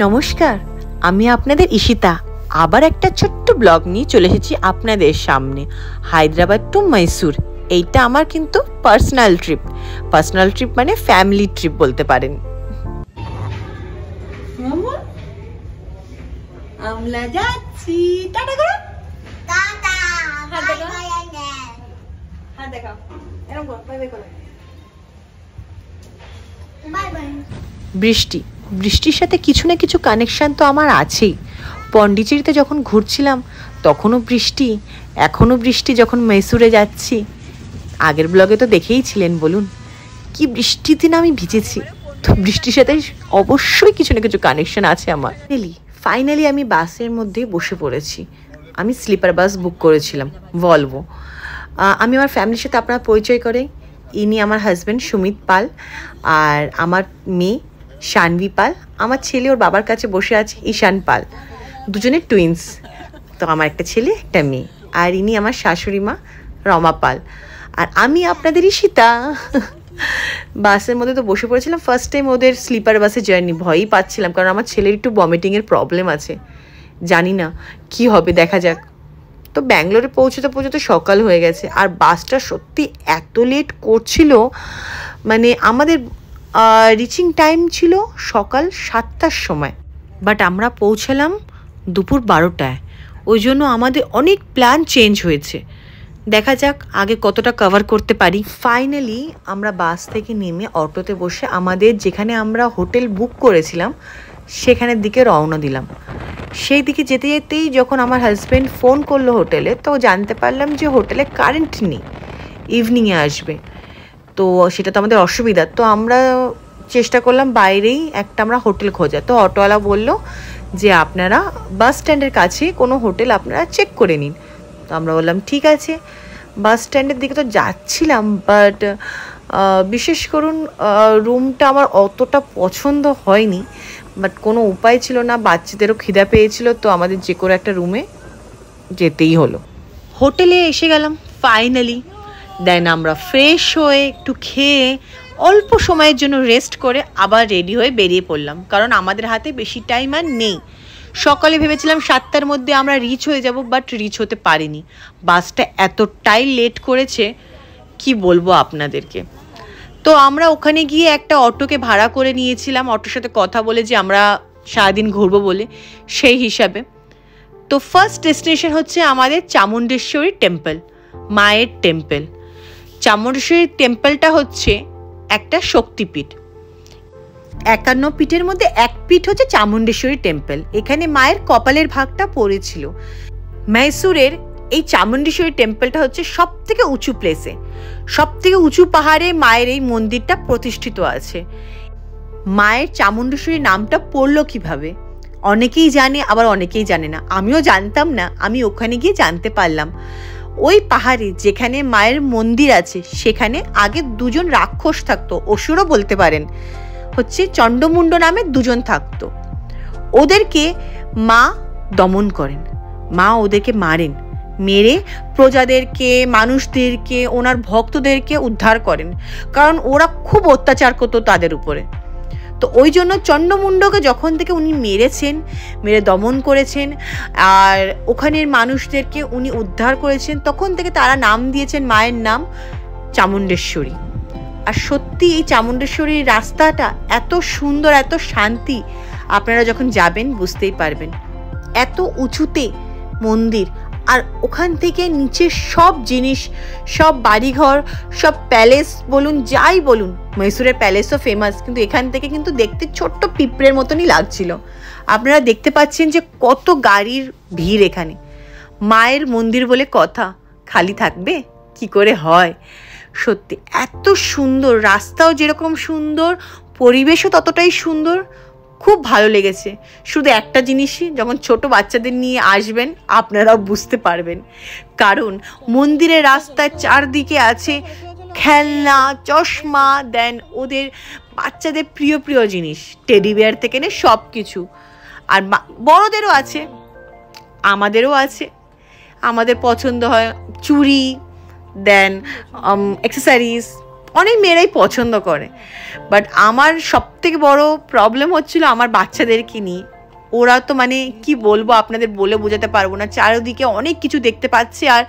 নমস্কার, আমি আপনাদের ঈশিতা। আবার একটা ছোট্ট ব্লগ নিয়ে চলে এসেছি আপনাদের সামনে। হায়দ্রাবাদ টু মহীশূর, এইটা আমার কিন্তু পার্সোনাল ট্রিপ মানে ফ্যামিলি ট্রিপ বলতে পারেন। আমরা যাচ্ছি, টাটা করো, টাটা, হাত দেখাও, হাত দেখাও, এরকম করো, বাই বাই করো। Bye bye. বৃষ্টির সাথে কিছু না কিছু কানেকশান তো আমার আছেই। পন্ডিচেরিতে যখন ঘুরছিলাম তখনও বৃষ্টি, এখনও বৃষ্টি যখন মহীশূরে যাচ্ছি। আগের ব্লগে তো দেখেইছিলেন, বলুন কি বৃষ্টিতে না আমি ভিজেছি। তো বৃষ্টির সাথে অবশ্যই কিছু না কিছু কানেকশান আছে আমার। ফাইনালি আমি বাসের মধ্যে বসে পড়েছি। আমি স্লিপার বাস বুক করেছিলাম, ভলভো। আমি আমার ফ্যামিলির সাথে আপনার পরিচয় করে, ইনি আমার হাজব্যান্ড সুমিত পাল, আর আমার মেয়ে শানভি পাল, আমার ছেলে ওর বাবার কাছে বসে আছে ঈশান পাল, দুজনে টুইন্স। তো আমার একটা ছেলে একটা মেয়ে, আর ইনি আমার শাশুড়ি মা রমা পাল, আর আমি আপনাদের ঈশিতা। বাসের মধ্যে তো বসে পড়েছিলাম, ফার্স্ট টাইম ওদের স্লিপার বাসে জার্নি, ভয়ই পাচ্ছিলাম কারণ আমার ছেলের একটু ভমিটিংয়ের প্রবলেম আছে। জানি না কি হবে, দেখা যাক। তো ব্যাঙ্গালোরে পৌঁছতে সকাল হয়ে গেছে, আর বাসটা সত্যি এত লেট করছিল, মানে আমাদের রিচিং টাইম ছিল সকাল 7টার সময়, বাট আমরা পৌঁছালাম দুপুর 12টায়। ওই জন্য আমাদের অনেক প্ল্যান চেঞ্জ হয়েছে। দেখা যাক আগে কতটা কভার করতে পারি। ফাইনালি আমরা বাস থেকে নেমে অটোতে বসে আমাদের যেখানে আমরা হোটেল বুক করেছিলাম সেখানের দিকে রওনা দিলাম। সেই দিকে যেতে যেতেই যখন আমার হাজব্যান্ড ফোন করলো হোটেলে, তো জানতে পারলাম যে হোটেলে কারেন্ট নেই, ইভিনিংয়ে আসবে। তো সেটা তো আমাদের অসুবিধা। তো আমরা চেষ্টা করলাম বাইরেই একটা আমরা হোটেল খোঁজা। তো অটোওয়ালা বললো যে আপনারা বাস স্ট্যান্ডের কাছে কোনো হোটেল আপনারা চেক করে নিন। তো আমরা বললাম ঠিক আছে। বাস স্ট্যান্ডের দিকে তো যাচ্ছিলাম, বাট বিশেষ করুন রুমটা আমার অতটা পছন্দ হয়নি, বাট কোনো উপায় ছিল না, বাচ্চাদেরও খিদা পেয়েছিল, তো আমাদের যে কোনো একটা রুমে যেতেই হলো। হোটেলে এসে গেলাম ফাইনালি। দেন আমরা ফ্রেশ হয়ে একটু খেয়ে অল্প সময়ের জন্য রেস্ট করে আবার রেডি হয়ে বেরিয়ে পড়লাম, কারণ আমাদের হাতে বেশি টাইম আর নেই। সকালে ভেবেছিলাম 7টার মধ্যে আমরা রিচ হয়ে যাব, বাট রিচ হতে পারিনি। বাসটা এতটাই লেট করেছে কি বলবো আপনাদেরকে। তো আমরা ওখানে গিয়ে একটা অটোকে ভাড়া করে নিয়েছিলাম, অটোর সাথে কথা বলে যে আমরা সারাদিন ঘুরবো বলে, সেই হিসাবে। তো ফার্স্ট ডেস্টিনেশন হচ্ছে আমাদের চামুণ্ডেশ্বরী টেম্পল, মায়ের টেম্পল। চামুণ্ডেশ্বরী টেম্পলটা হচ্ছে একটা শক্তিপীঠ। 51 পীঠের মধ্যে এক পীঠ হচ্ছে চামুণ্ডেশ্বরী টেম্পল। এখানে মায়ের কপালের ভাগটা পড়েছিল। মহীশূরের এই চামুণ্ডেশ্বরী টেম্পলটা হচ্ছে সব থেকে উঁচু প্লেসে, সব থেকে উঁচু পাহাড়ে মায়ের এই মন্দিরটা প্রতিষ্ঠিত আছে। মায়ের চামুণ্ডেশ্বরী নামটা পড়লো কিভাবে অনেকেই জানে, আবার অনেকেই জানে না। আমিও জানতাম না, আমি ওখানে গিয়ে জানতে পারলাম। ওই পাহাড়ে যেখানে মায়ের মন্দির আছে সেখানে আগে দুজন রাক্ষস থাকতো, অসুরও বলতে পারেন, হচ্ছে চণ্ডমুণ্ড নামে দুজন থাকতো। ওদেরকে মা দমন করেন, মা ওদেরকে মারেন, মেরে প্রজাদেরকে, মানুষদেরকে, ওনার ভক্তদেরকে উদ্ধার করেন, কারণ ওরা খুব অত্যাচার করতো তাদের উপরে। তো ওই জন্য চণ্ডমুণ্ডকে যখন থেকে উনি মেরে দমন করেছেন, আর ওখানের মানুষদেরকে উনি উদ্ধার করেছেন, তখন থেকে তারা নাম দিয়েছেন মায়ের নাম চামুণ্ডেশ্বরী। আর সত্যি এই চামুণ্ডেশ্বরীর রাস্তাটা এত সুন্দর, এত শান্তি, আপনারা যখন যাবেন বুঝতেই পারবেন। এত উঁচুতে মন্দির, আর ওখান থেকে নিচে সব জিনিস, সব বাড়িঘর, সব প্যালেস বলুন, যাই বলুন। মহীশূরের প্যালেসও ফেমাস, কিন্তু এখান থেকে কিন্তু দেখতে ছোট্ট পিঁপড়ের মতনই লাগছিল। আপনারা দেখতে পাচ্ছেন যে কত গাড়ির ভিড় এখানে। মায়ের মন্দির বলে কথা, খালি থাকবে কি করে হয়। সত্যি এত সুন্দর, রাস্তাও যেরকম সুন্দর, পরিবেশও ততটাই সুন্দর, খুব ভালো লেগেছে। শুধু একটা জিনিসই, যখন ছোট বাচ্চাদের নিয়ে আসবেন আপনারাও বুঝতে পারবেন, কারণ মন্দিরের রাস্তার চারদিকে আছে খেলনা, চশমা, দেন ওদের বাচ্চাদের প্রিয় প্রিয় জিনিস, টেডি বিয়ার থেকে নে সব কিছু। আর বড়দেরও আছে, আমাদেরও আছে, আমাদের পছন্দ হয় চুড়ি, দেন অ্যাক্সেসরিজ, অনেক মেয়েরাই পছন্দ করে, বাট আমার সবথেকে বড় প্রবলেম হচ্ছিল আমার বাচ্চাদেরকে নিয়ে। ওরা তো মানে কি বলবো, আপনাদের বলে বোঝাতে পারবো না, চারিদিকে অনেক কিছু দেখতে পাচ্ছি আর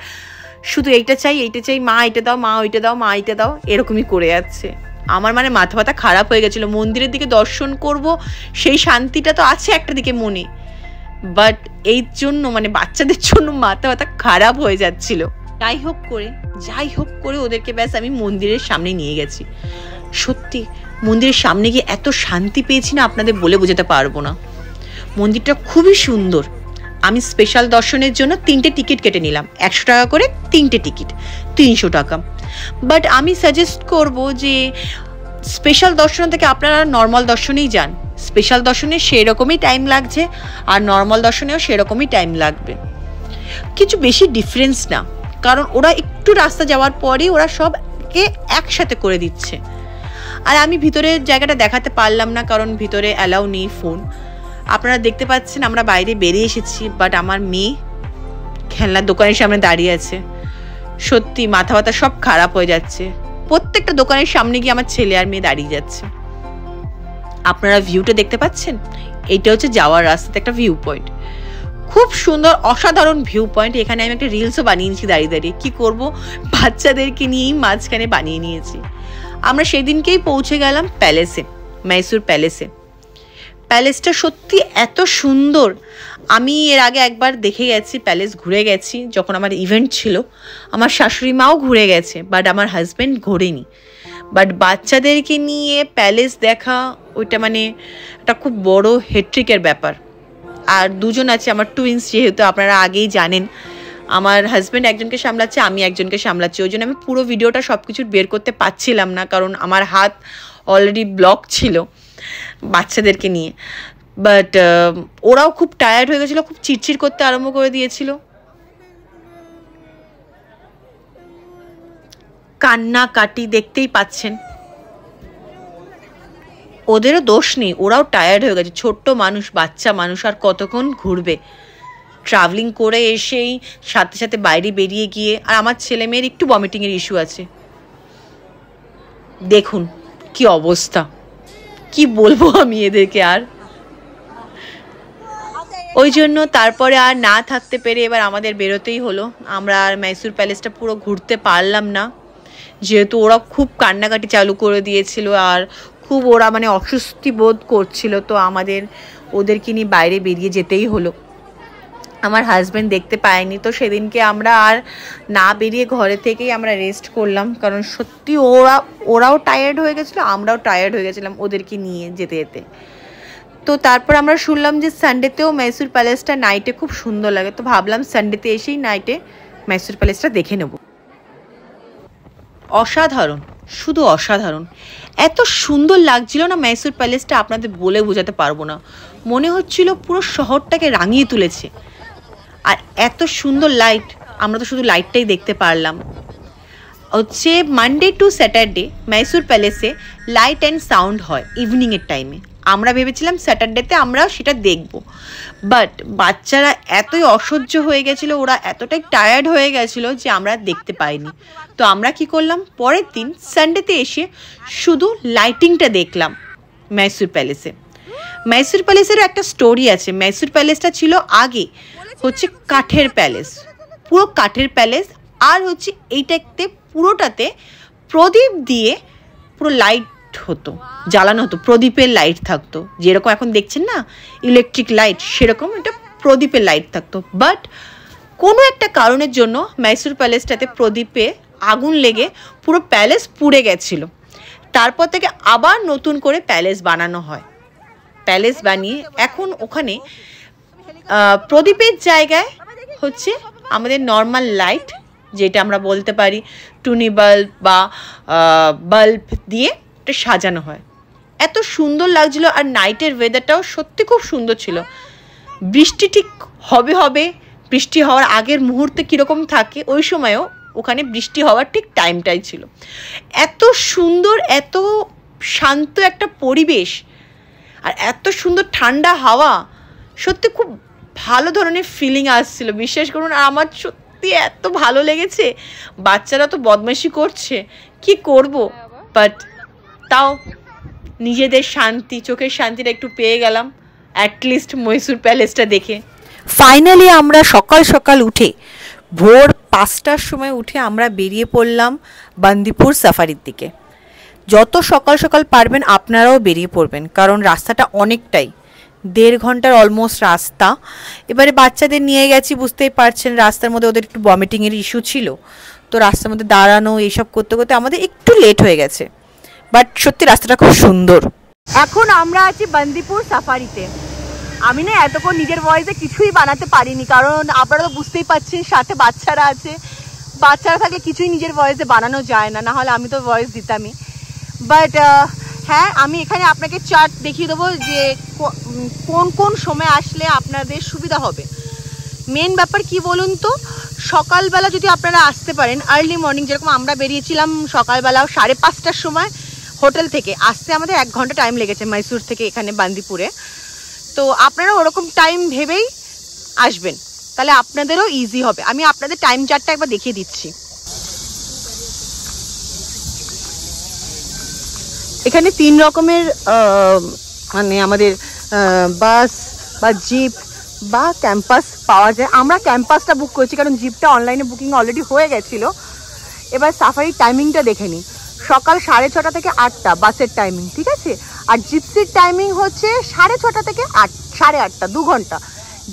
শুধু এইটা চাই মা এটা দাও, মা ওইটা দাও, মা এইটা দাও, এরকমই করে যাচ্ছে। আমার মানে মাথা ব্যথা খারাপ হয়ে গেছিলো। মন্দিরের দিকে দর্শন করব সেই শান্তিটা তো আছে একটা দিকে মনে, বাট এই জন্য মানে বাচ্চাদের জন্য মাথা ব্যথা খারাপ হয়ে যাচ্ছিল। যাই হোক করে ওদেরকে ব্যাস আমি মন্দিরের সামনে নিয়ে গেছি। সত্যি মন্দিরের সামনে গিয়ে এত শান্তি পেয়েছি না, আপনাদের বলে বোঝাতে পারবো না। মন্দিরটা খুবই সুন্দর। আমি স্পেশাল দর্শনের জন্য 3টে টিকিট কেটে নিলাম, 100 টাকা করে 3টে টিকিট, 300 টাকা। বাট আমি সাজেস্ট করব যে স্পেশাল দর্শন থেকে আপনারা নর্মাল দর্শনেই যান। স্পেশাল দর্শনে সেরকমই টাইম লাগছে আর নর্মাল দর্শনেও সেরকমই টাইম লাগবে, কিছু বেশি ডিফারেন্স না, কারণ ওরা একটু রাস্তা যাওয়ার পরেই ওরা সবকে একসাথে করে দিচ্ছে। আর আমি ভিতরের জায়গাটা দেখাতে পারলাম না, কারণ ভিতরে অ্যালাউ নেই ফোন। আপনারা দেখতে পাচ্ছেন আমরা বাইরে বেরিয়ে এসেছি, বাট আমার মেয়ে খেলনার দোকানের সামনে দাঁড়িয়ে আছে। সত্যি মাথা ব্যথা সব খারাপ হয়ে যাচ্ছে। প্রত্যেকটা দোকানের সামনে গিয়ে আমার ছেলে আর মেয়ে দাঁড়িয়ে যাচ্ছে। আপনারা ভিউটা দেখতে পাচ্ছেন, এইটা হচ্ছে যাওয়ার রাস্তাতে একটা ভিউ পয়েন্ট, খুব সুন্দর অসাধারণ ভিউ পয়েন্ট। এখানে আমি একটা রিলসও বানিয়ে নিয়েছি দাঁড়িয়ে, কি করব, বাচ্চাদেরকে নিয়েই মাঝখানে বানিয়ে নিয়েছি। আমরা সেদিনকেই পৌঁছে গেলাম প্যালেসে, মাইসুর প্যালেসে। প্যালেসটা সত্যি এত সুন্দর। আমি এর আগে একবার দেখে গেছি, প্যালেস ঘুরে গেছি যখন আমার ইভেন্ট ছিল। আমার শাশুড়ি মাও ঘুরে গেছে, বাট আমার হাজব্যান্ড ঘোরেনি। বাট বাচ্চাদেরকে নিয়ে প্যালেস দেখা ওইটা মানে একটা খুব বড় হেট্রিকের ব্যাপার। আর দুজন আছে আমার টুইন্স, যেহেতু আপনারা আগেই জানেন। আমার হাজব্যান্ড একজনকে সামলাচ্ছে, আমি একজনকে সামলাচ্ছি, ওই জন্য আমি পুরো ভিডিওটা সব কিছু বের করতে পারছিলাম না, কারণ আমার হাত অলরেডি ব্লক ছিল বাচ্চাদেরকে নিয়ে। বাট ওরাও খুব টায়ার্ড হয়ে গেছিলো, খুব চিড়চিড় করতে আরম্ভ করে দিয়েছিল, কান্নাকাটি দেখতেই পাচ্ছেন। ওদেরও দোষ নেই, ওরাও টায়ার্ড হয়ে গেছে, ছোট্ট মানুষ, বাচ্চা মানুষ, আর কতক্ষণ ঘুরবে। ট্রাভেলিং করে এসেই সাথে সাথে বাইরে বেরিয়ে গিয়ে, আর আমার ছেলে মেয়ের একটু ভমিটিংয়ের ইস্যু আছে। দেখুন কি অবস্থা, কি বলবো আমি এদেরকে। আর ওই জন্য তারপরে আর না থাকতে পেরে এবার আমাদের বেরোতেই হলো। আমরা আর মাইসুর প্যালেসটা পুরো ঘুরতে পারলাম না, যেহেতু ওরা খুব কান্নাকাটি চালু করে দিয়েছিল আর খুব ওরা মানে অস্বস্তি বোধ করছিল। তো আমাদের ওদেরকে নিয়ে বাইরে বেরিয়ে যেতেই হলো। আমার হাজব্যান্ড দেখতে পায়নি, তো সেদিনকে আমরা আর না বেরিয়ে ঘরে থেকেই আমরা রেস্ট করলাম, কারণ সত্যি ওরাও টায়ার্ড হয়ে গেছিলো, আমরাও টায়ার্ড হয়ে গেছিলাম ওদেরকে নিয়ে যেতে যেতে। তো তারপর আমরা শুনলাম যে সানডেতেও মাইসুর প্যালেসটা নাইটে খুব সুন্দর লাগে, তো ভাবলাম সানডেতে এসেই নাইটে মাইসুর প্যালেসটা দেখে নেব। অসাধারণ, শুধু অসাধারণ, এত সুন্দর লাগছিল না মাইসুর প্যালেসটা, আপনাদের বলে বোঝাতে পারবো না। মনে হচ্ছিল পুরো শহরটাকে রাঙিয়ে তুলেছে। আর এত সুন্দর লাইট, আমরা তো শুধু লাইটটাই দেখতে পারলাম। হচ্ছে মানডে টু স্যাটারডে মাইসুর প্যালেসে লাইট অ্যান্ড সাউন্ড হয় ইভিনিংয়ের টাইমে। আমরা ভেবেছিলাম স্যাটারডেতে আমরা সেটা দেখব, বাট বাচ্চারা এতই অসহ্য হয়ে গেছিলো, ওরা এতটাই টায়ার্ড হয়ে গেছিলো যে আমরা দেখতে পাইনি। তো আমরা কি করলাম, পরের দিন সানডেতে এসে শুধু লাইটিংটা দেখলাম মাইসুর প্যালেসে। মাইসুর প্যালেসেরও একটা স্টোরি আছে। মাইসুর প্যালেসটা ছিল আগে হচ্ছে কাঠের প্যালেস, পুরো কাঠের প্যালেস। আর হচ্ছে এইটাতে পুরোটাতে প্রদীপ দিয়ে পুরো লাইট হতো, জ্বালানো হতো, প্রদীপের লাইট থাকতো, যেরকম এখন দেখছেন না ইলেকট্রিক লাইট, সেরকম এটা প্রদীপের লাইট থাকতো। বাট কোনো একটা কারণের জন্য মাইসুর প্যালেসটাতে প্রদীপে আগুন লেগে পুরো প্যালেস পুড়ে গেছিল। তারপর থেকে আবার নতুন করে প্যালেস বানানো হয়। প্যালেস বানিয়ে এখন ওখানে প্রদীপের জায়গায় হচ্ছে আমাদের নর্মাল লাইট, যেটা আমরা বলতে পারি টুনি বাল্ব বা বাল্ব দিয়ে এটা সাজানো হয়। এত সুন্দর লাগছিল, আর নাইটের ওয়েদারটাও সত্যি খুব সুন্দর ছিল। বৃষ্টি ঠিক হবে, বৃষ্টি হওয়ার আগের মুহূর্তে কীরকম থাকে ওই সময়ও ওখানে বৃষ্টি হওয়ার ঠিক টাইমটাই ছিল। এত সুন্দর, এত শান্ত একটা পরিবেশ, আর এত সুন্দর ঠান্ডা হাওয়া, সত্যি খুব ভালো ধরনের ফিলিং আসছিল, বিশ্বাস করুন। আর আমার সত্যি এত ভালো লেগেছে। বাচ্চারা তো বদমাইশি করছে, কি করব, বাট তাও নিজেদের শান্তি, চোখের শান্তিটা একটু পেয়ে গেলাম অ্যাটলিস্ট মহীশূর প্যালেসটা দেখে। ফাইনালি আমরা সকাল সকাল উঠে ভোর 5টার সময় উঠে আমরা বেরিয়ে পড়লাম বান্দিপুর সাফারির দিকে। যত সকাল সকাল পারবেন আপনারাও বেরিয়ে পড়বেন, কারণ রাস্তাটা অনেকটাই 1.5 ঘন্টার অলমোস্ট রাস্তা। এবারে বাচ্চাদের নিয়ে গেছি, বুঝতেই পারছেন রাস্তার মধ্যে ওদের একটু ভমিটিংয়ের ইস্যু ছিল, তো রাস্তার মধ্যে দাঁড়ানো এইসব করতে করতে আমাদের একটু লেট হয়ে গেছে। বাট সত্যি রাস্তাটা খুব সুন্দর। এখন আমরা আছি বান্দিপুর সাফারিতে। আমি না এতক্ষণ নিজের ভয়েসে কিছুই বানাতে পারিনি, কারণ আপনারা তো বুঝতেই পারছেন সাথে বাচ্চারা আছে, বাচ্চারা থাকলে কিছুই নিজের ভয়েসে বানানো যায় না, নাহলে আমি তো ভয়েস দিতামই। বাট হ্যাঁ, আমি এখানে আপনাকে চার্ট দেখিয়ে দেবো যে কোন কোন সময় আসলে আপনাদের সুবিধা হবে। মেন ব্যাপার কি বলুন তো, সকালবেলা যদি আপনারা আসতে পারেন আর্লি মর্নিং, যেরকম আমরা বেরিয়েছিলাম সকালবেলা 5:30টার সময় হোটেল থেকে, আসতে আমাদের 1 ঘন্টা টাইম লেগেছে মহীশূর থেকে এখানে বান্দিপুরে। তো আপনারা ওরকম টাইম ভেবেই আসবেন, তাহলে আপনাদেরও ইজি হবে। আমি আপনাদের টাইম চার্টটা একবার দেখিয়ে দিচ্ছি। এখানে 3 রকমের মানে আমাদের বাস বা জিপ বা ক্যাম্পাস পাওয়া যায়। আমরা ক্যাম্পাসটা বুক করেছি কারণ জিপটা অনলাইনে বুকিং অলরেডি হয়ে গেছিলো। এবার সাফারির টাইমিংটা দেখে নিই। সকাল 6:30 থেকে 8টা বাসের টাইমিং, ঠিক আছে। আর জিপসির টাইমিং হচ্ছে 6:30 থেকে 8:30, 2 ঘন্টা।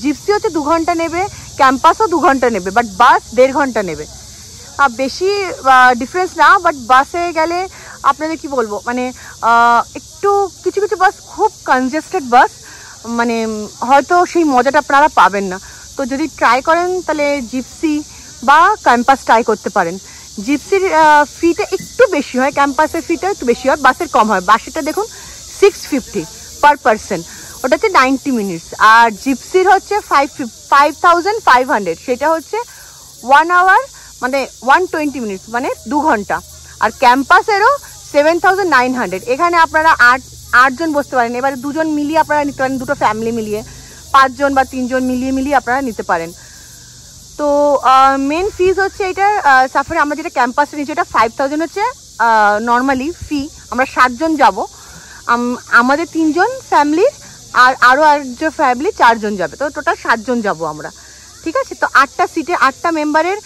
জিপসি হচ্ছে 2 ঘন্টা নেবে, ক্যাম্পাসও 2 ঘন্টা নেবে, বাট বাস 1.5 ঘন্টা নেবে। বেশি ডিফারেন্স না, বাট বাসে গেলে আপনাদের কি বলবো, মানে একটু কিছু কিছু বাস খুব কনজেস্টেড বাস, মানে হয়তো সেই মজাটা আপনারা পাবেন না। তো যদি ট্রাই করেন তাহলে জিপসি বা ক্যাম্পাস ট্রাই করতে পারেন। জিপসির ফিটা একটু বেশি হয়, ক্যাম্পাসের ফিটা একটু বেশি হয়, বাসের কম হয়। বাসেরটা দেখুন 650 পার পারসন, ওটা হচ্ছে 90 মিনিটস। আর জিপসির হচ্ছে 5500, সেটা হচ্ছে 1 আওয়ার মানে 120 মিনিটস, মানে 2 ঘন্টা। আর ক্যাম্পাসেরও 7900। এখানে আপনারা 8 জন বসতে পারেন। এবারে 2 জন মিলিয়ে আপনারা নিতে পারেন, দুটো ফ্যামিলি মিলিয়ে 5 জন বা 3 জন মিলিয়ে আপনারা নিতে পারেন। তো মেন ফিজ হচ্ছে এটার সাফারি, আমরা যেটা ক্যাম্পাসে নিচ্ছি এটা 5000 হচ্ছে নর্মালি ফি। আমরা 7 জন যাব, আমাদের 3 জন ফ্যামিলির আর আরও 1 ফ্যামিলি 4 জন যাবে, তো টোটাল 7 জন যাব আমরা, ঠিক আছে। তো 8টা সিটে 8টা মেম্বারের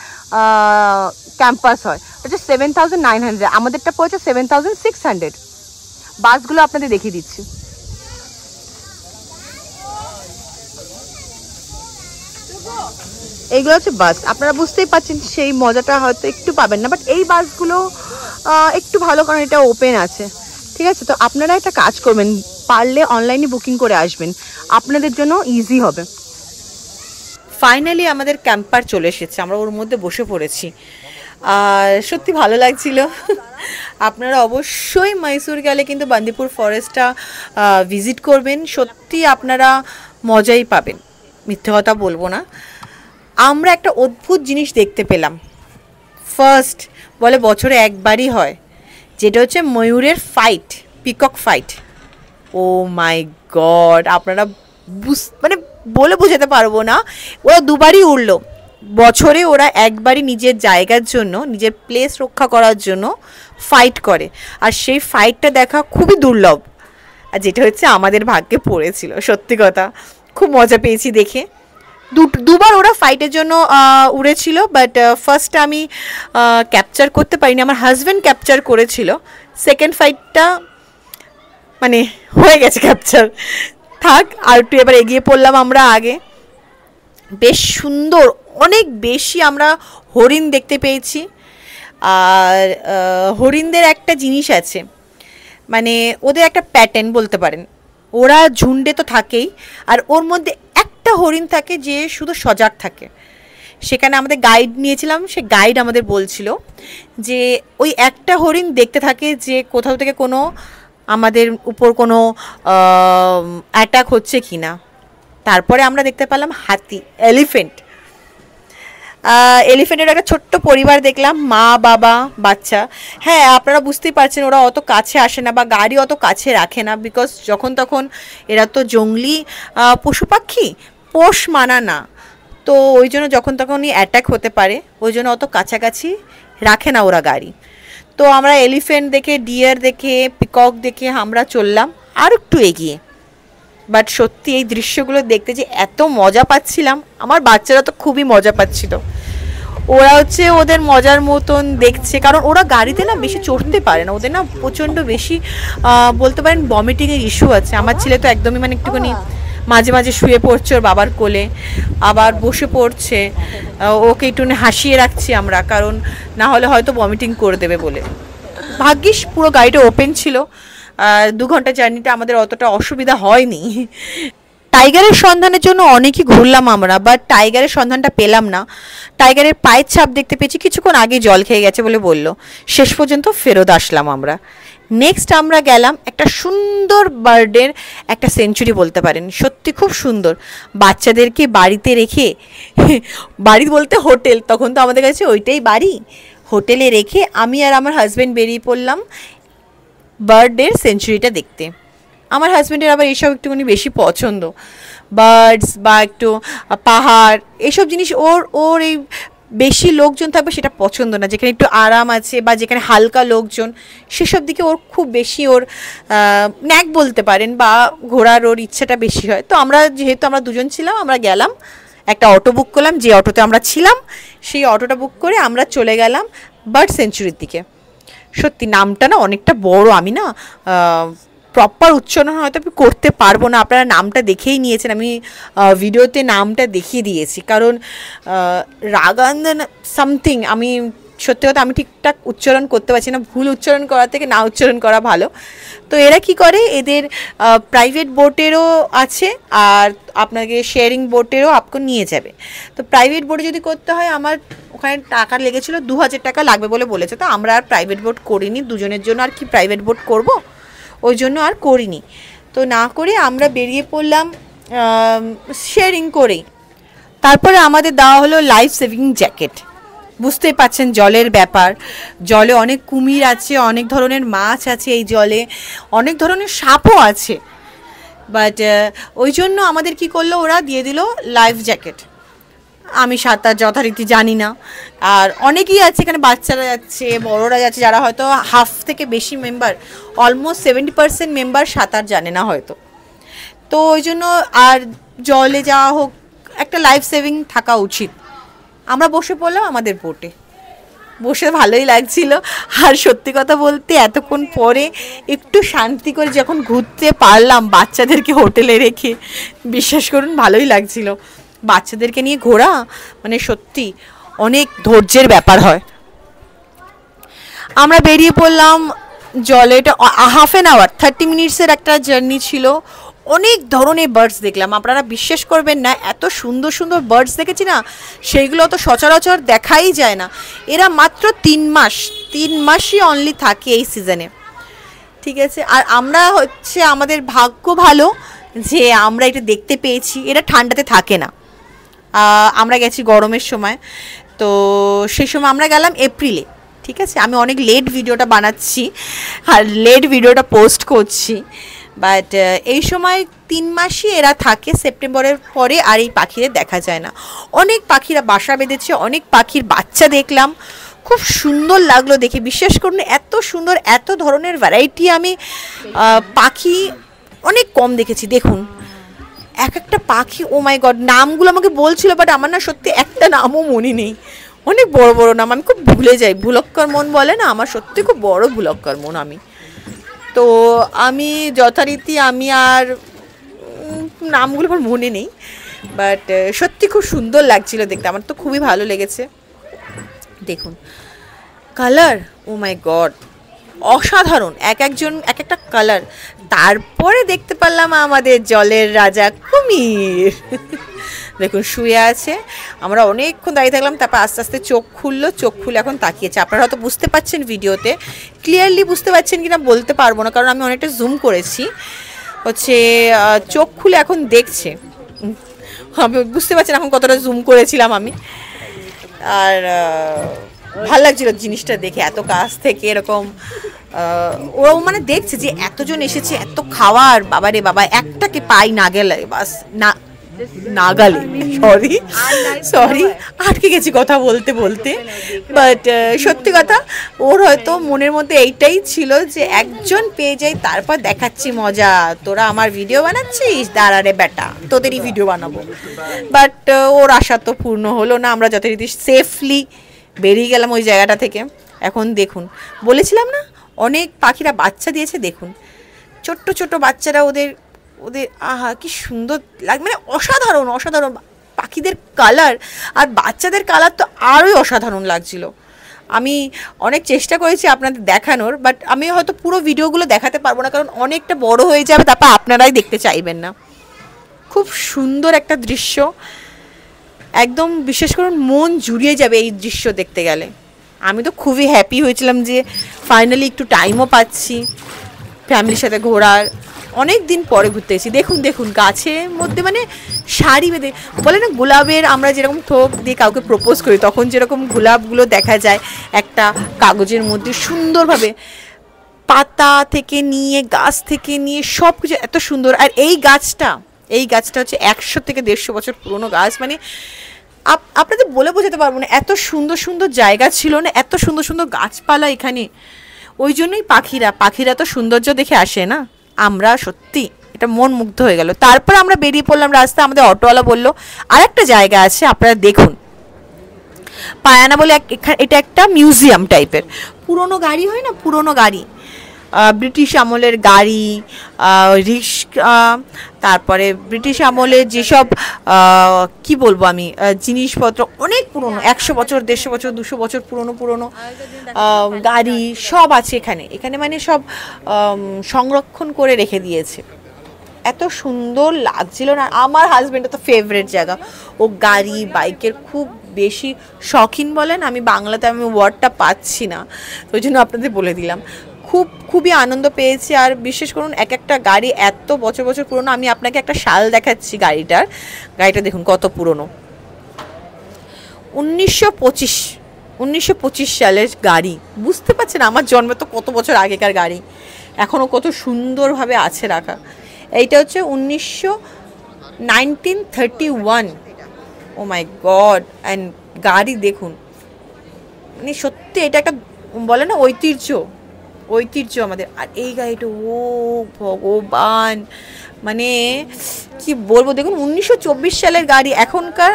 ক্যাম্পাস হয়, হচ্ছে 7900। আমাদেরটা পড়েছে 7600। বাসগুলো আপনাদের দেখিয়ে দিচ্ছি। এইগুলো হচ্ছে বাস, আপনারা বুঝতেই পারছেন সেই মজাটা হয়তো একটু পাবেন না, বাট এই বাসগুলো একটু ভালো, কারণ এটা ওপেন আছে, ঠিক আছে। তো আপনারা একটা কাজ করবেন, পারলে অনলাইনে বুকিং করে আসবেন, আপনাদের জন্য ইজি হবে। ফাইনালি আমাদের ক্যাম্পার চলে এসেছে, আমরা ওর মধ্যে বসে পড়েছি, আর সত্যি ভালো লাগছিল। আপনারা অবশ্যই মহীশূর গেলে কিন্তু বান্দিপুর ফরেস্টটা ভিজিট করবেন, সত্যি আপনারা মজাই পাবেন, মিথ্যে কথা বলবো না। আমরা একটা অদ্ভুত জিনিস দেখতে পেলাম। ফার্স্ট বলে বছরে একবারই হয়, যেটা হচ্ছে ময়ূরের ফাইট, পিকক ফাইট। ও মাই গড, আপনারা মানে বলে বোঝাতে পারবো না। ওরা 2বারই উড়লো, বছরে ওরা একবারই নিজের জায়গার জন্য, নিজের প্লেস রক্ষা করার জন্য ফাইট করে, আর সেই ফাইটটা দেখা খুবই দুর্লভ, আর যেটা হচ্ছে আমাদের ভাগ্যে পড়েছিল। সত্যি কথা খুব মজা পেয়েছি দেখে। 2বার ওরা ফাইটের জন্য উড়েছিল, বাট ফার্স্টটা আমি ক্যাপচার করতে পারিনি, আমার হাজব্যান্ড ক্যাপচার করেছিল। সেকেন্ড ফাইটটা মানে হয়ে গেছে ক্যাপচার, থাক। আর একটু এবার এগিয়ে পড়লাম আমরা আগে। বেশ সুন্দর, অনেক বেশি আমরা হরিণ দেখতে পেয়েছি। আর হরিণদের একটা জিনিস আছে, মানে ওদের একটা প্যাটার্ন বলতে পারেন, ওরা ঝুন্ডে তো থাকেই, আর ওর মধ্যে একটা হরিণ থাকে যে শুধু সজাগ থাকে। সেখানে আমাদের গাইড নিয়েছিলাম, সে গাইড আমাদের বলছিল যে ওই একটা হরিণ দেখতে থাকে যে কোথাও থেকে কোনো আমাদের উপর কোনো অ্যাটাক হচ্ছে কি না। তারপরে আমরা দেখতে পেলাম হাতি, এলিফেন্টের একটা ছোট্ট পরিবার দেখলাম, মা বাবা বাচ্চা। হ্যাঁ, আপনারা বুঝতেই পারছেন ওরা অত কাছে আসে না বা গাড়ি অত কাছে রাখে না, বিকজ যখন তখন এরা তো জঙ্গলি পশু পাখি, পোষ মানা না, তো ওই জন্য যখন তখনই অ্যাটাক হতে পারে, ওই জন্য অত কাছাকাছি রাখে না ওরা গাড়ি। তো আমরা এলিফ্যান্ট দেখে, ডিয়ার দেখে, পিকক দেখে আমরা চললাম আর একটু এগিয়ে। বাট সত্যি এই দৃশ্যগুলো দেখতে যে এত মজা পাচ্ছিলাম, আমার বাচ্চারা তো খুবই মজা পাচ্ছিল। ওরা হচ্ছে ওদের মজার মতন দেখছে, কারণ ওরা গাড়িতে না বেশি চড়তে পারে না, ওদের না প্রচণ্ড বেশি বলতে পারেন ভমিটিংয়ের ইস্যু আছে। আমার ছেলে তো একদমই মানে একটুখানি মাঝে মাঝে শুয়ে পড়ছে ওর বাবার কোলে, আবার বসে পড়ছে, ওকে একটু হাসিয়ে রাখছি আমরা, কারণ না হলে হয়তো ভমিটিং করে দেবে বলে। ভাগ্যিস পুরো গাড়িটা ওপেন ছিল, 2 ঘন্টা জার্নিটা আমাদের অতটা অসুবিধা হয়নি। টাইগারের সন্ধানের জন্য অনেকই ঘুরলাম আমরা, বাট টাইগারের সন্ধানটা পেলাম না। টাইগারের পায়ের ছাপ দেখতে পেয়েছি, কিছুক্ষণ আগে জল খেয়ে গেছে বলে বললো। শেষ পর্যন্ত ফেরত আসলাম আমরা। নেক্সট আমরা গেলাম একটা সুন্দর বার্ডের একটা সেঞ্চুরি বলতে পারেন, সত্যি খুব সুন্দর। বাচ্চাদেরকে বাড়িতে রেখে, বাড়ি বলতে হোটেল, তখন তো আমাদের কাছে ওইটাই বাড়ি, হোটেলে রেখে আমি আর আমার হাজব্যান্ড বেরিয়ে পড়লাম বার্ডের সেঞ্চুরিটা দেখতে। আমার হাজব্যান্ডের আবার এইসব একটুখানি বেশি পছন্দ, বার্ডস বা একটু পাহাড় এইসব জিনিস। ওর এই বেশি লোকজন থাকবে সেটা পছন্দ না, যেখানে একটু আরাম আছে বা যেখানে হালকা লোকজন, সেসব দিকে ওর খুব বেশি ওর ন্যাক বলতে পারেন, বা ঘোরার ওর ইচ্ছাটা বেশি হয়। তো আমরা যেহেতু আমরা দুজন ছিলাম, আমরা গেলাম, একটা অটো বুক করলাম, যে অটোতে আমরা ছিলাম সেই অটোটা বুক করে আমরা চলে গেলাম বার্ড সেঞ্চুরির দিকে। সত্যি নামটা না অনেকটা বড়, আমি না প্রপার উচ্চারণ হয়তো আমি করতে পারবো না, আপনারা নামটা দেখেই নিয়েছেন, আমি ভিডিওতে নামটা দেখিয়ে দিয়েছি, কারণ রাগান্দন সামথিং, আমি সত্যি কথা আমি ঠিকঠাক উচ্চারণ করতে পারছি না, ভুল উচ্চারণ করা থেকে না উচ্চারণ করা ভালো। তো এরা কি করে, এদের প্রাইভেট বোটেরও আছে আর আপনাকে শেয়ারিং বোটেরও আপকে নিয়ে যাবে। তো প্রাইভেট বোটে যদি করতে হয়, আমার ওখানে টাকা লেগেছিলো 2000 টাকা লাগবে বলে বলেছে। তো আমরা আর প্রাইভেট বোট করিনি, দুজনের জন্য আর কি প্রাইভেট বোট করব, ওই জন্য আর করিনি। তো না করে আমরা বেরিয়ে পড়লাম শেয়ারিং করেই। তারপরে আমাদের দেওয়া হলো লাইফ সেভিং জ্যাকেট। বুঝতেই পাচ্ছেন জলের ব্যাপার, জলে অনেক কুমির আছে, অনেক ধরনের মাছ আছে, এই জলে অনেক ধরনের সাপও আছে। বাট ওই জন্য আমাদের কি করলো, ওরা দিয়ে দিল লাইফ জ্যাকেট। আমি সাঁতার যথারীতি জানি না, আর অনেকেই আছে এখানে, বাচ্চারা যাচ্ছে, বড়রা যাচ্ছে, যারা হয়তো হাফ থেকে বেশি মেম্বার, অলমোস্ট 70% মেম্বার সাঁতার জানে না হয়তো। তো ওই জন্য আর জলে যাওয়া হোক, একটা লাইফ সেভিং থাকা উচিত। আমরা বসে পড়লাম আমাদের বোটে, বসে ভালোই লাগছিল। আর সত্যি কথা বলতে এতক্ষণ পরে একটু শান্তি করে যখন ঘুরতে পারলাম বাচ্চাদেরকে হোটেলে রেখে, বিশ্বাস করুন ভালোই লাগছিল। বাচ্চাদেরকে নিয়ে ঘোরা মানে সত্যি অনেক ধৈর্যের ব্যাপার হয়। আমরা বেরিয়ে পড়লাম জলে, এটা হাফ অ্যান আওয়ার 30 মিনিটসের একটা জার্নি ছিল। অনেক ধরনের বার্ডস দেখলাম, আপনারা বিশ্বাস করবেন না, এত সুন্দর সুন্দর বার্ডস দেখেছি না, সেইগুলো তো সচরাচর দেখাই যায় না। এরা মাত্র 3 মাসই অনলি থাকে এই সিজনে, ঠিক আছে। আর আমরা হচ্ছে আমাদের ভাগ্য ভালো যে আমরা এটা দেখতে পেয়েছি, এরা ঠান্ডাতে থাকে না। আমরা গেছি গরমের সময়, তো সেই সময় আমরা গেলাম এপ্রিলে, ঠিক আছে। আমি অনেক লেট ভিডিওটা বানাচ্ছি আর লেট ভিডিওটা পোস্ট করছি, বাট এই সময় 3 মাসই এরা থাকে, সেপ্টেম্বরের পরে আর এই পাখিদের দেখা যায় না। অনেক পাখিরা বাসা বেঁধেছে, অনেক পাখির বাচ্চা দেখলাম, খুব সুন্দর লাগলো দেখে। বিশ্বাস করুন এত সুন্দর, এত ধরনের ভ্যারাইটি আমি পাখি অনেক কম দেখেছি। দেখুন এক একটা পাখি, ও মাই গড, নামগুলো আমাকে বলছিল, বাট আমার না সত্যি একটা নামও মনে নেই, অনেক বড় বড় নাম, আমি খুব ভুলে যাই, ভুলক্কর মন বলে না, আমার সত্যি খুব বড় ভুলক্কর মন আমি। তো আমি যথারীতি আমি আর নামগুলো আমার মনে নেই, বাট সত্যি খুব সুন্দর লাগছিল দেখতে, আমার তো খুবই ভালো লেগেছে। দেখুন কালার, ও মাই গড, অসাধারণ, এক একটা কালার। তারপরে দেখতে পারলাম আমাদের জলের রাজা কুমির, দেখুন শুয়ে আছে। আমরা অনেকক্ষণ দাঁড়িয়ে থাকলাম, তারপর আস্তে আস্তে চোখ খুললো, চোখ খুলে এখন তাকিয়েছে। আপনারা হয়তো বুঝতে পারছেন ভিডিওতে, ক্লিয়ারলি বুঝতে পারছেন কিনা বলতে পারবো না, কারণ আমি অনেকটা জুম করেছি। হচ্ছে চোখ খুলে এখন দেখছে, আমি বুঝতে পারছেন এখন কতটা জুম করেছিলাম আমি। আর ভাল লাগছিল জিনিসটা দেখে, এত কাছ থেকে এরকম ওরাও মানে দেখছে যে এতজন এসেছে, এত খাওয়ার, বাবা রে বাবা, একটাকে পাই না গেলে বাস না, নাগালে সরি আটকে গেছি কথা বলতে বলতে। বাট সত্যি কথা, ওর হয়তো মনের মধ্যে এইটাই ছিল যে একজন পেয়ে যাই, তারপর দেখাচ্ছি মজা, তোরা আমার ভিডিও বানাচ্ছিস, দাঁড়ারে বেটা তোদেরই ভিডিও বানাবো। বাট ওর আশা তো পূর্ণ হলো না। আমরা যথারীতি সেফলি বেরিয়ে গেলাম ওই জায়গাটা থেকে। এখন দেখুন, বলেছিলাম না অনেক পাখিরা বাচ্চা দিয়েছে, দেখুন ছোট্ট ছোট্ট বাচ্চারা, ওদের আহা কি সুন্দর লাগে, মানে অসাধারণ অসাধারণ পাখিদের কালার, আর বাচ্চাদের কালার তো আরোই অসাধারণ লাগছিল। আমি অনেক চেষ্টা করেছি আপনাদের দেখানোর, বাট আমি হয়তো পুরো ভিডিওগুলো দেখাতে পারবো না, কারণ অনেকটা বড় হয়ে যাবে, তারপর আপনারাই দেখতে চাইবেন না। খুব সুন্দর একটা দৃশ্য, একদম বিশেষ করে মন জুড়িয়ে যাবে এই দৃশ্য দেখতে গেলে। আমি তো খুবই হ্যাপি হয়েছিলাম যে ফাইনালি একটু টাইমও পাচ্ছি ফ্যামিলির সাথে ঘোরার। অনেক দিন পরে ঘুরতে এসেছি। দেখুন দেখুন গাছের মধ্যে মানে সারি বেঁধে, বলে না গোলাপের আমরা যেরকম থোক দিয়ে কাউকে প্রপোজ করি, তখন যেরকম গোলাপগুলো দেখা যায় একটা কাগজের মধ্যে সুন্দরভাবে, পাতা থেকে নিয়ে গাছ থেকে নিয়ে সব কিছু এত সুন্দর। আর এই গাছটা হচ্ছে 100 থেকে 150 বছর পুরনো গাছ। মানে আপনাদের বলে বোঝাতে পারবো না, এত সুন্দর সুন্দর জায়গা ছিল না, এত সুন্দর সুন্দর গাছপালা এখানে। ওই জন্যই পাখিরা তো সৌন্দর্য দেখে আসে না। আমরা সত্যি এটা মন মুগ্ধ হয়ে গেল। তারপর আমরা বেরিয়ে পড়লাম রাস্তা। আমাদের অটোওয়ালা বললো আরেকটা জায়গা আছে, আপনারা দেখুন। পায়ানা বলে এটা একটা মিউজিয়াম টাইপের, পুরনো গাড়ি হয় না, পুরনো গাড়ি, ব্রিটিশ আমলের গাড়ি, রিক্সা, তারপরে ব্রিটিশ আমলের যেসব কি বলবো আমি জিনিসপত্র, অনেক পুরনো, 100 বছর 150 বছর 200 বছর পুরনো গাড়ি সব আছে এখানে মানে সব সংরক্ষণ করে রেখে দিয়েছে। এত সুন্দর লাগছিল না। আমার হাজব্যান্ডের তো ফেভারিট জায়গা, ও গাড়ি বাইকের খুব বেশি শখিন বলেন, আমি বাংলাতে ওয়ার্ডটা পাচ্ছি না, ওই জন্য আপনাদের বলে দিলাম। খুবই আনন্দ পেয়েছি। আর বিশেষ করুন এক একটা গাড়ি এত বছর বছর পুরনো। আমি আপনাকে একটা সাল দেখাচ্ছি গাড়িটা দেখুন কত পুরনো, 1925 সালের গাড়ি। বুঝতে পারছেন আমার জন্মে তো কত বছর আগেকার গাড়ি, এখনও কত সুন্দরভাবে আছে রাখা। এইটা হচ্ছে 1931। ও মাই গড। অ্যান্ড গাড়ি দেখুন, মানে সত্যি এটা একটা বলে না ঐতিহ্য আমাদের। আর এই গাড়িটা, ও ভগবান, মানে কি বলবো, দেখুন 1924 সালের গাড়ি। এখনকার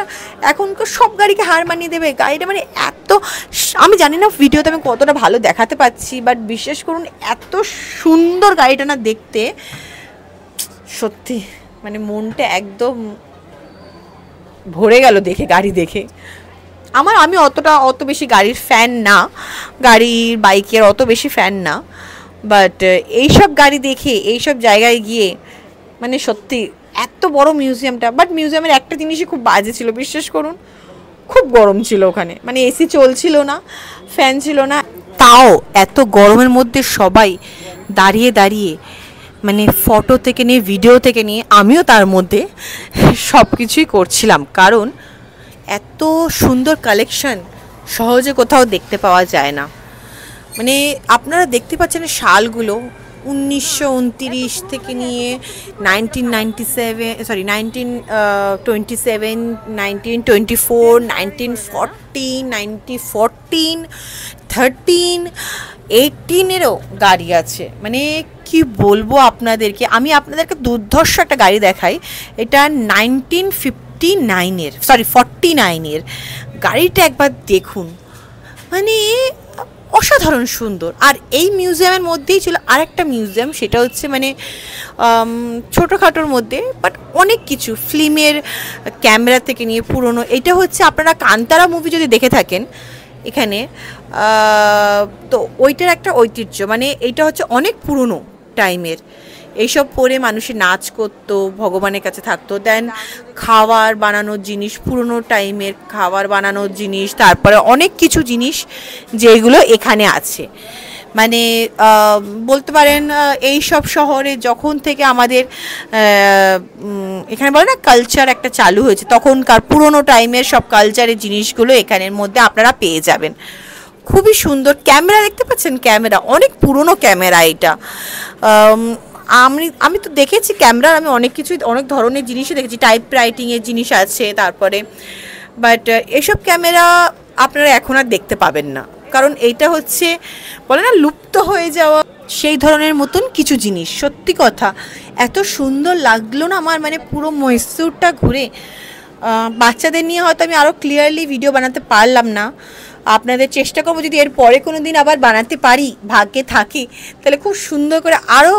সব গাড়িকে হার মানিয়ে দেবে গাড়িটা। মানে এত, আমি জানি না ভিডিওতে আমি কতটা ভালো দেখাতে পাচ্ছি, বাট বিশ্বাস করুন এত সুন্দর গাড়িটা না দেখতে, সত্যি মানে মনটা একদম ভরে গেল গাড়ি দেখে। আমি অত বেশি গাড়ির ফ্যান না, গাড়ির বাইকের অত বেশি ফ্যান না, বাট এইসব গাড়ি দেখে এইসব জায়গায় গিয়ে মানে সত্যি এত বড় মিউজিয়ামটা। বাট মিউজিয়ামের একটা জিনিসই খুব বাজে ছিল, বিশ্বাস করুন, খুব গরম ছিল ওখানে, মানে এসি চলছিল না, ফ্যান ছিল না, তাও এত গরমের মধ্যে সবাই দাঁড়িয়ে মানে ফটো থেকে নিয়ে ভিডিও থেকে নিয়ে আমিও তার মধ্যে সব কিছুই করছিলাম, কারণ এত সুন্দর কালেকশন সহজে কোথাও দেখতে পাওয়া যায় না। মানে আপনারা দেখতে পাচ্ছেন সালগুলো 1929 থেকে নিয়ে 1927, 1927, 1924, 1940, 1914, 13, 18-এরও গাড়ি আছে। মানে কি বলবো আপনাদেরকে, আমি আপনাদেরকে দুর্ধর্ষ একটা গাড়ি দেখাই। এটা 49-এর গাড়িটা একবার দেখুন, মানে অসাধারণ সুন্দর। আর এই মিউজিয়ামের মধ্যেই ছিল আরেকটা মিউজিয়াম, সেটা হচ্ছে মানে ছোটোখাটোর মধ্যে, বাট অনেক কিছু ফিল্মের ক্যামেরা থেকে নিয়ে পুরনো। এটা হচ্ছে আপনারা কান্তারা মুভি যদি দেখে থাকেন এখানে, তো ওইটার একটা ঐতিহ্য, মানে এইটা হচ্ছে অনেক পুরনো টাইমের। এইসব পরে মানুষের নাচ করতো, ভগবানের কাছে থাকতো। দেন খাবার বানানোর জিনিস, পুরনো টাইমের খাবার বানানোর জিনিস, তারপরে অনেক কিছু জিনিস যেগুলো এখানে আছে। মানে বলতে পারেন এই সব শহরে যখন থেকে আমাদের এখানে বলে না কালচার একটা চালু হয়েছে, তখনকার পুরনো টাইমের সব কালচারের জিনিসগুলো এখানের মধ্যে আপনারা পেয়ে যাবেন। খুবই সুন্দর ক্যামেরা দেখতে পাচ্ছেন, ক্যামেরা অনেক পুরনো ক্যামেরা এটা। আমি তো দেখেছি ক্যামেরার, আমি অনেক কিছু অনেক ধরনের জিনিসই দেখেছি, টাইপ রাইটিংয়ের জিনিস আছে, তারপরে বাট এসব ক্যামেরা আপনারা এখন আর দেখতে পাবেন না, কারণ এইটা হচ্ছে বলে না লুপ্ত হয়ে যাওয়া সেই ধরনের মতন কিছু জিনিস। সত্যি কথা এত সুন্দর লাগলো না আমার, মানে পুরো মহীশূরটা ঘুরে। বাচ্চাদের নিয়ে হয়তো আমি আরও ক্লিয়ারলি ভিডিও বানাতে পারলাম না, আপনাদের চেষ্টা করবো যদি এর পরে কোনো দিন আবার বানাতে পারি, ভাগ্যে থাকি, তাহলে খুব সুন্দর করে আরও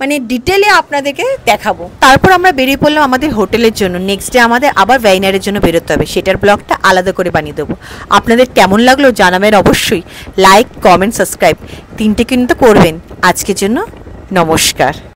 মানে ডিটেলে আপনাদেরকে দেখাবো। তারপর আমরা বেরিয়ে পড়লাম আমাদের হোটেলের জন্য। নেক্সট ডে আমাদের আবার ভ্যাইনারের জন্য বেরোতে হবে, সেটার ব্লগটা আলাদা করে বানিয়ে দেবো। আপনাদের কেমন লাগলো জানাবেন অবশ্যই। লাইক, কমেন্ট, সাবস্ক্রাইব তিনটে কিন্তু করবেন। আজকের জন্য নমস্কার।